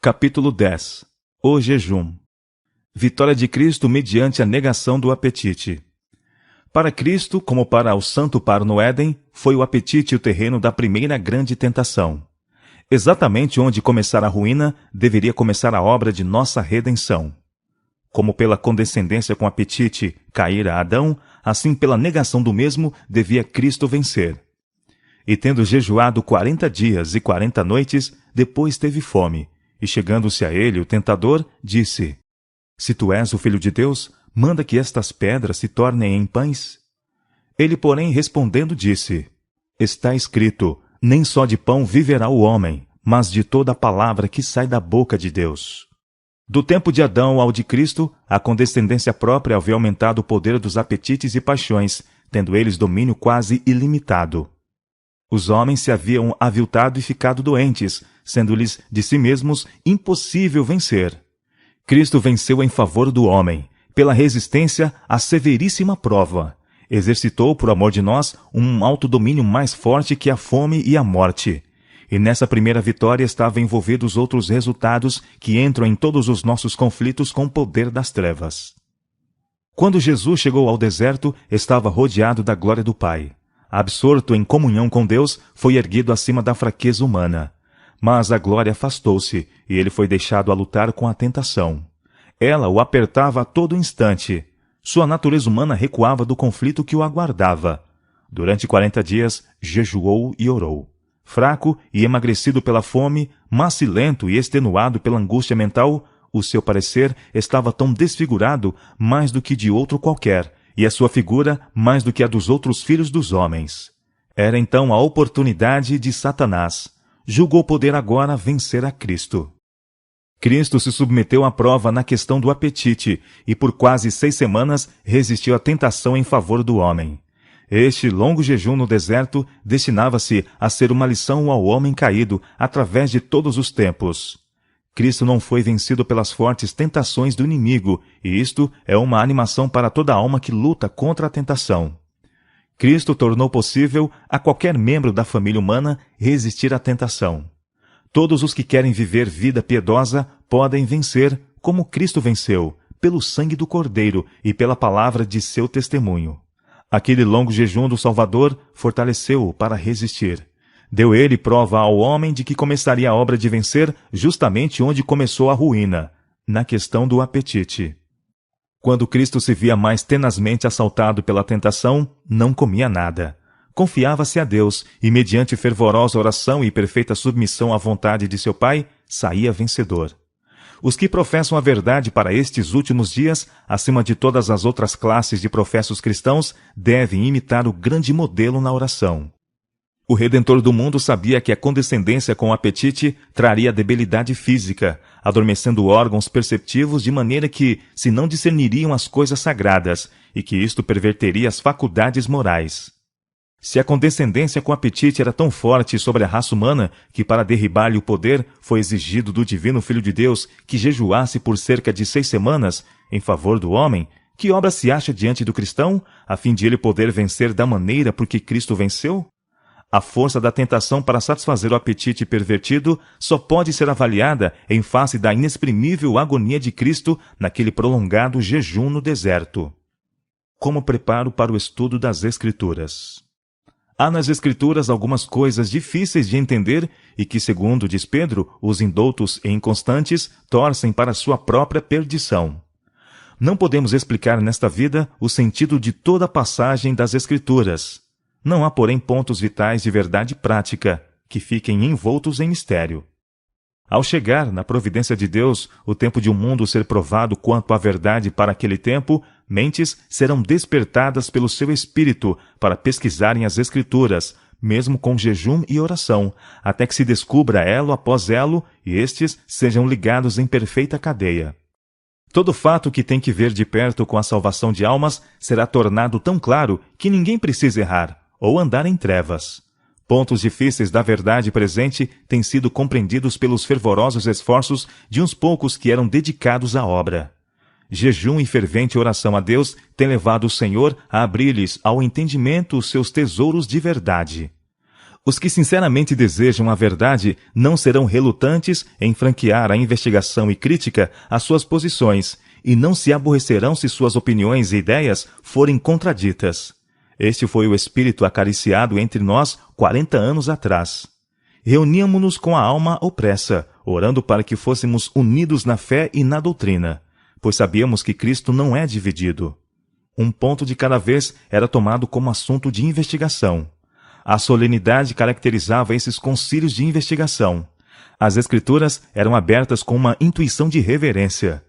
Capítulo 10. O jejum. Vitória de Cristo mediante a negação do apetite. Para Cristo, como para o santo paro no Éden, foi o apetite o terreno da primeira grande tentação. Exatamente onde começar a ruína, deveria começar a obra de nossa redenção. Como pela condescendência com apetite caíra Adão, assim pela negação do mesmo devia Cristo vencer. E tendo jejuado 40 dias e 40 noites, depois teve fome. E chegando-se a ele, o tentador, disse: Se tu és o Filho de Deus, manda que estas pedras se tornem em pães. Ele, porém, respondendo, disse: Está escrito, nem só de pão viverá o homem, mas de toda a palavra que sai da boca de Deus. Do tempo de Adão ao de Cristo, a condescendência própria havia aumentado o poder dos apetites e paixões, tendo eles domínio quase ilimitado. Os homens se haviam aviltado e ficado doentes, sendo-lhes de si mesmos impossível vencer. Cristo venceu em favor do homem, pela resistência à severíssima prova. Exercitou, por amor de nós, um autodomínio mais forte que a fome e a morte. E nessa primeira vitória estavam envolvidos outros resultados que entram em todos os nossos conflitos com o poder das trevas. Quando Jesus chegou ao deserto, estava rodeado da glória do Pai. Absorto em comunhão com Deus, foi erguido acima da fraqueza humana. Mas a glória afastou-se, e ele foi deixado a lutar com a tentação. Ela o apertava a todo instante. Sua natureza humana recuava do conflito que o aguardava. Durante 40 dias, jejuou e orou. Fraco e emagrecido pela fome, macilento e extenuado pela angústia mental, o seu parecer estava tão desfigurado mais do que de outro qualquer, e a sua figura mais do que a dos outros filhos dos homens. Era então a oportunidade de Satanás. Julgou poder agora vencer a Cristo. Cristo se submeteu à prova na questão do apetite e por quase 6 semanas resistiu à tentação em favor do homem. Este longo jejum no deserto destinava-se a ser uma lição ao homem caído através de todos os tempos. Cristo não foi vencido pelas fortes tentações do inimigo, e isto é uma animação para toda alma que luta contra a tentação. Cristo tornou possível a qualquer membro da família humana resistir à tentação. Todos os que querem viver vida piedosa podem vencer, como Cristo venceu, pelo sangue do Cordeiro e pela palavra de seu testemunho. Aquele longo jejum do Salvador fortaleceu-o para resistir. Deu ele prova ao homem de que começaria a obra de vencer justamente onde começou a ruína, na questão do apetite. Quando Cristo se via mais tenazmente assaltado pela tentação, não comia nada. Confiava-se a Deus e, mediante fervorosa oração e perfeita submissão à vontade de seu Pai, saía vencedor. Os que professam a verdade para estes últimos dias, acima de todas as outras classes de professos cristãos, devem imitar o grande modelo na oração. O Redentor do mundo sabia que a condescendência com o apetite traria debilidade física, adormecendo órgãos perceptivos de maneira que se não discerniriam as coisas sagradas, e que isto perverteria as faculdades morais. Se a condescendência com o apetite era tão forte sobre a raça humana que para derribar-lhe o poder foi exigido do divino Filho de Deus que jejuasse por cerca de 6 semanas em favor do homem, que obra se acha diante do cristão, a fim de ele poder vencer da maneira por que Cristo venceu? A força da tentação para satisfazer o apetite pervertido só pode ser avaliada em face da inexprimível agonia de Cristo naquele prolongado jejum no deserto. Como preparo para o estudo das Escrituras? Há nas Escrituras algumas coisas difíceis de entender e que, segundo diz Pedro, os indoutos e inconstantes torcem para sua própria perdição. Não podemos explicar nesta vida o sentido de toda a passagem das Escrituras. Não há, porém, pontos vitais de verdade prática que fiquem envoltos em mistério. Ao chegar, na providência de Deus, o tempo de um mundo ser provado quanto à verdade para aquele tempo, mentes serão despertadas pelo seu espírito para pesquisarem as Escrituras, mesmo com jejum e oração, até que se descubra elo após elo e estes sejam ligados em perfeita cadeia. Todo fato que tem que ver de perto com a salvação de almas será tornado tão claro que ninguém precisa errar ou andar em trevas. Pontos difíceis da verdade presente têm sido compreendidos pelos fervorosos esforços de uns poucos que eram dedicados à obra. Jejum e fervente oração a Deus têm levado o Senhor a abrir-lhes ao entendimento os seus tesouros de verdade. Os que sinceramente desejam a verdade não serão relutantes em franquear a investigação e crítica às suas posições, e não se aborrecerão se suas opiniões e ideias forem contraditas. Este foi o espírito acariciado entre nós 40 anos atrás. Reuníamo-nos com a alma opressa, orando para que fôssemos unidos na fé e na doutrina, pois sabíamos que Cristo não é dividido. Um ponto de cada vez era tomado como assunto de investigação. A solenidade caracterizava esses concílios de investigação. As Escrituras eram abertas com uma intuição de reverência.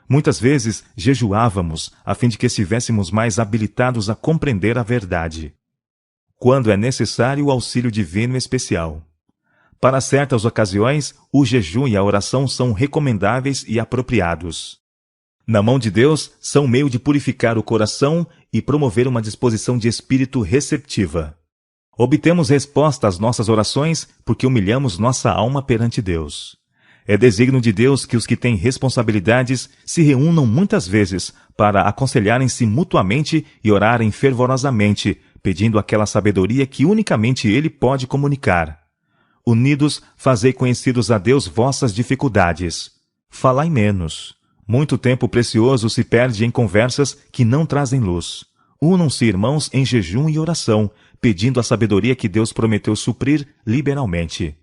Muitas vezes jejuávamos, a fim de que estivéssemos mais habilitados a compreender a verdade. Quando é necessário o auxílio divino especial. Para certas ocasiões, o jejum e a oração são recomendáveis e apropriados. Na mão de Deus, são meio de purificar o coração e promover uma disposição de espírito receptiva. Obtemos resposta às nossas orações porque humilhamos nossa alma perante Deus. É desígnio de Deus que os que têm responsabilidades se reúnam muitas vezes para aconselharem-se mutuamente e orarem fervorosamente, pedindo aquela sabedoria que unicamente Ele pode comunicar. Unidos, fazei conhecidos a Deus vossas dificuldades. Falai menos. Muito tempo precioso se perde em conversas que não trazem luz. Unam-se, irmãos, em jejum e oração, pedindo a sabedoria que Deus prometeu suprir liberalmente.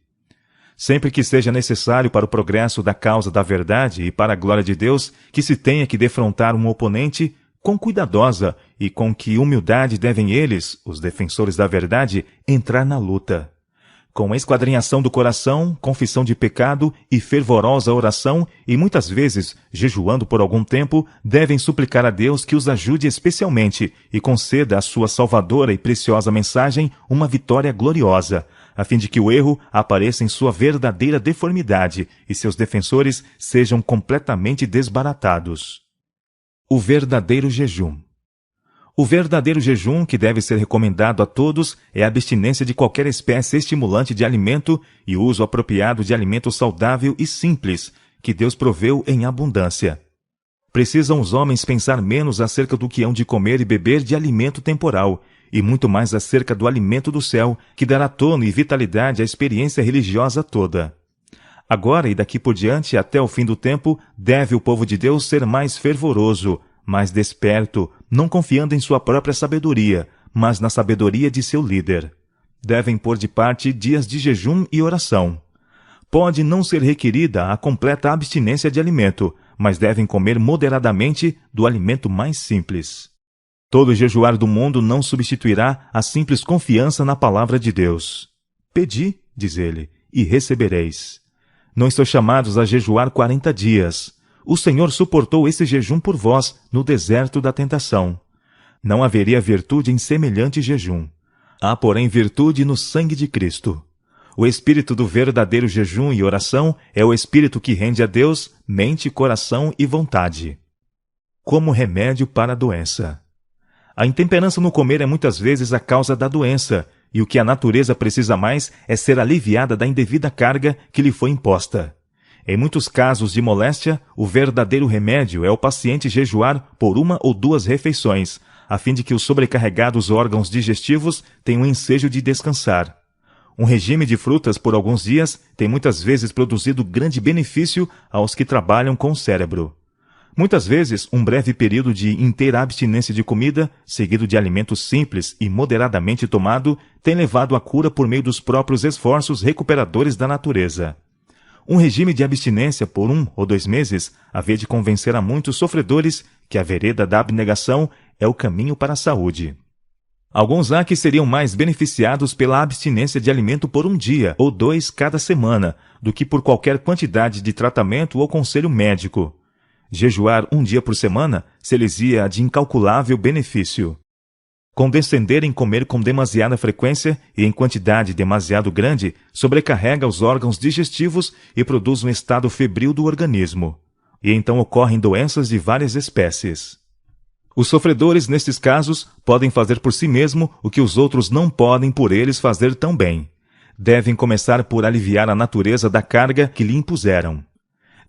Sempre que seja necessário para o progresso da causa da verdade e para a glória de Deus que se tenha que defrontar um oponente, quão cuidadosa e com que humildade devem eles, os defensores da verdade, entrar na luta. Com a esquadrinhação do coração, confissão de pecado e fervorosa oração, e muitas vezes, jejuando por algum tempo, devem suplicar a Deus que os ajude especialmente e conceda à sua salvadora e preciosa mensagem uma vitória gloriosa, a fim de que o erro apareça em sua verdadeira deformidade e seus defensores sejam completamente desbaratados. O verdadeiro jejum. O verdadeiro jejum que deve ser recomendado a todos é a abstinência de qualquer espécie estimulante de alimento e o uso apropriado de alimento saudável e simples, que Deus proveu em abundância. Precisam os homens pensar menos acerca do que hão de comer e beber de alimento temporal, e muito mais acerca do alimento do céu, que dará tono e vitalidade à experiência religiosa toda. Agora e daqui por diante, até o fim do tempo, deve o povo de Deus ser mais fervoroso, mais desperto, não confiando em sua própria sabedoria, mas na sabedoria de seu líder. Devem pôr de parte dias de jejum e oração. Pode não ser requerida a completa abstinência de alimento, mas devem comer moderadamente do alimento mais simples. Todo jejuar do mundo não substituirá a simples confiança na palavra de Deus. Pedi, diz ele, e recebereis. Não estou chamados a jejuar 40 dias. O Senhor suportou esse jejum por vós no deserto da tentação. Não haveria virtude em semelhante jejum. Há, porém, virtude no sangue de Cristo. O espírito do verdadeiro jejum e oração é o espírito que rende a Deus mente, coração e vontade. Como remédio para a doença. A intemperança no comer é muitas vezes a causa da doença, e o que a natureza precisa mais é ser aliviada da indevida carga que lhe foi imposta. Em muitos casos de moléstia, o verdadeiro remédio é o paciente jejuar por 1 ou 2 refeições, a fim de que os sobrecarregados órgãos digestivos tenham ensejo de descansar. Um regime de frutas por alguns dias tem muitas vezes produzido grande benefício aos que trabalham com o cérebro. Muitas vezes, um breve período de inteira abstinência de comida, seguido de alimentos simples e moderadamente tomado, tem levado à cura por meio dos próprios esforços recuperadores da natureza. Um regime de abstinência por 1 ou 2 meses havia de convencer a muitos sofredores que a vereda da abnegação é o caminho para a saúde. Alguns há que seriam mais beneficiados pela abstinência de alimento por 1 dia ou 2 cada semana, do que por qualquer quantidade de tratamento ou conselho médico. Jejuar 1 dia por semana se lhes ia de incalculável benefício. Condescender em comer com demasiada frequência e em quantidade demasiado grande sobrecarrega os órgãos digestivos e produz um estado febril do organismo. E então ocorrem doenças de várias espécies. Os sofredores, nestes casos, podem fazer por si mesmo o que os outros não podem por eles fazer tão bem. Devem começar por aliviar a natureza da carga que lhe impuseram.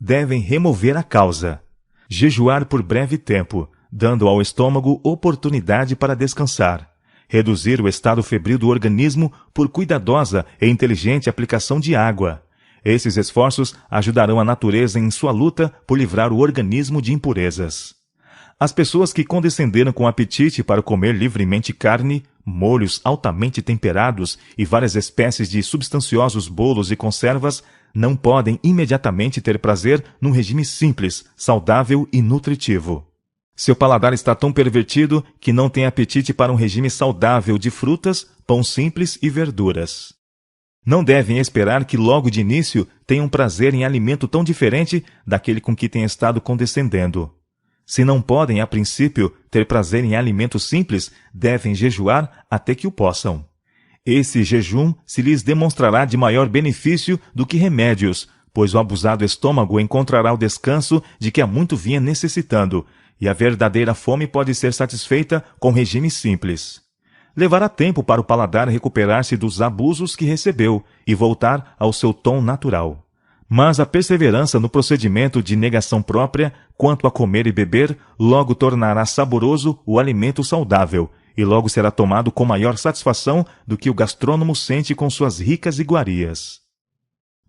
Devem remover a causa. Jejuar por breve tempo, dando ao estômago oportunidade para descansar, reduzir o estado febril do organismo por cuidadosa e inteligente aplicação de água. Esses esforços ajudarão a natureza em sua luta por livrar o organismo de impurezas. As pessoas que condescenderam com apetite para comer livremente carne, molhos altamente temperados e várias espécies de substanciosos bolos e conservas não podem imediatamente ter prazer num regime simples, saudável e nutritivo. Seu paladar está tão pervertido que não tem apetite para um regime saudável de frutas, pão simples e verduras. Não devem esperar que logo de início tenham prazer em alimento tão diferente daquele com que têm estado condescendendo. Se não podem, a princípio, ter prazer em alimentos simples, devem jejuar até que o possam. Esse jejum se lhes demonstrará de maior benefício do que remédios, pois o abusado estômago encontrará o descanso de que há muito vinha necessitando, e a verdadeira fome pode ser satisfeita com regime simples. Levará tempo para o paladar recuperar-se dos abusos que recebeu e voltar ao seu tom natural. Mas a perseverança no procedimento de negação própria quanto a comer e beber logo tornará saboroso o alimento saudável e logo será tomado com maior satisfação do que o gastrônomo sente com suas ricas iguarias.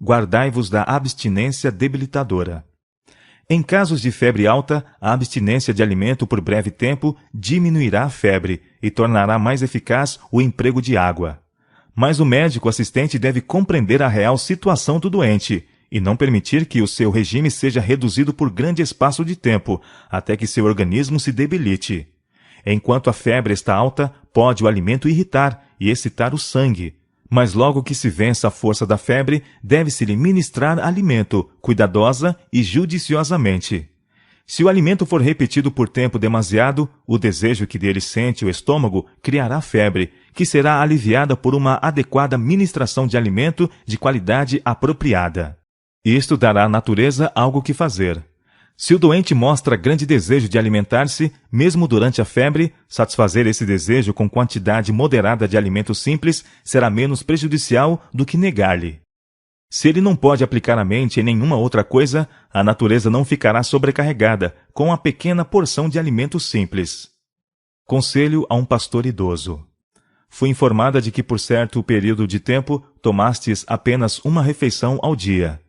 Guardai-vos da abstinência debilitadora. Em casos de febre alta, a abstinência de alimento por breve tempo diminuirá a febre e tornará mais eficaz o emprego de água. Mas o médico assistente deve compreender a real situação do doente e não permitir que o seu regime seja reduzido por grande espaço de tempo, até que seu organismo se debilite. Enquanto a febre está alta, pode o alimento irritar e excitar o sangue. Mas logo que se vença a força da febre, deve-se-lhe ministrar alimento, cuidadosa e judiciosamente. Se o alimento for repetido por tempo demasiado, o desejo que dele sente o estômago criará febre, que será aliviada por uma adequada ministração de alimento de qualidade apropriada. Isto dará à natureza algo que fazer. Se o doente mostra grande desejo de alimentar-se, mesmo durante a febre, satisfazer esse desejo com quantidade moderada de alimento simples será menos prejudicial do que negar-lhe. Se ele não pode aplicar a mente em nenhuma outra coisa, a natureza não ficará sobrecarregada com a pequena porção de alimento simples. Conselho a um pastor idoso. Fui informada de que por certo período de tempo tomastes apenas uma refeição ao dia.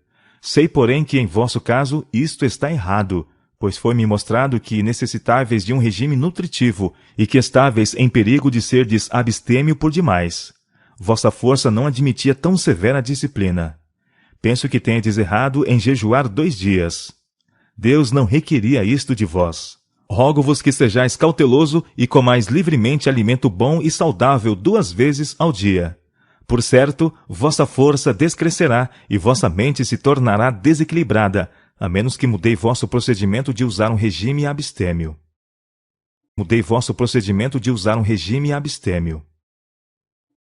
Sei, porém, que em vosso caso isto está errado, pois foi-me mostrado que necessitáveis de um regime nutritivo e que estáveis em perigo de serdes abstêmio por demais. Vossa força não admitia tão severa disciplina. Penso que tendes errado em jejuar 2 dias. Deus não requeria isto de vós. Rogo-vos que sejais cauteloso e comais livremente alimento bom e saudável 2 vezes ao dia. Por certo, vossa força descrescerá e vossa mente se tornará desequilibrada, a menos que mudei vosso procedimento de usar um regime abstêmio.